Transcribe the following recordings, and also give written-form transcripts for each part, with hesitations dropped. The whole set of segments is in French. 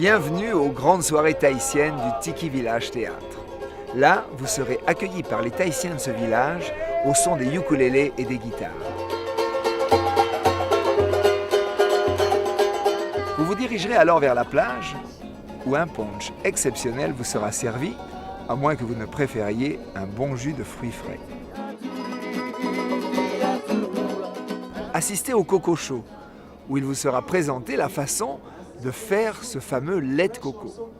Bienvenue aux grandes soirées tahitiennes du Tiki Village Théâtre. Là, vous serez accueillis par les Tahitiens de ce village au son des ukulélés et des guitares. Vous vous dirigerez alors vers la plage où un punch exceptionnel vous sera servi, à moins que vous ne préfériez un bon jus de fruits frais. Assistez au coco show, où il vous sera présenté la façon de faire ce fameux lait de coco.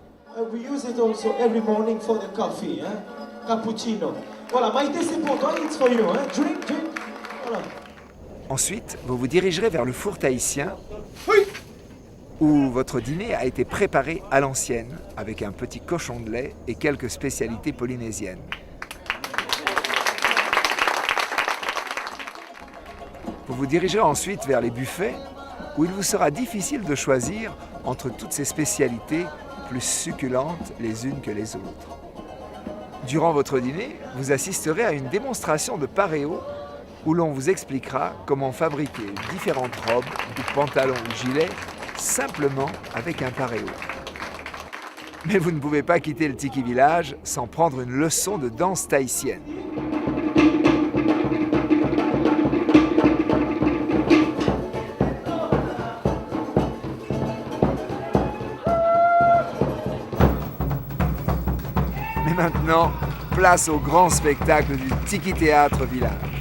We use it also every morning for the coffee, cappuccino. Voilà, Maïté, c'est pour toi, it's for you, drink. Voilà. Ensuite, vous vous dirigerez vers le four tahitien, où votre dîner a été préparé à l'ancienne, avec un petit cochon de lait et quelques spécialités polynésiennes. Vous vous dirigerez ensuite vers les buffets, où il vous sera difficile de choisir entre toutes ces spécialités plus succulentes les unes que les autres. Durant votre dîner, vous assisterez à une démonstration de paréo où l'on vous expliquera comment fabriquer différentes robes ou pantalons ou gilets simplement avec un paréo. Mais vous ne pouvez pas quitter le Tiki Village sans prendre une leçon de danse tahitienne. Mais maintenant, place au grand spectacle du Tiki Théâtre Village.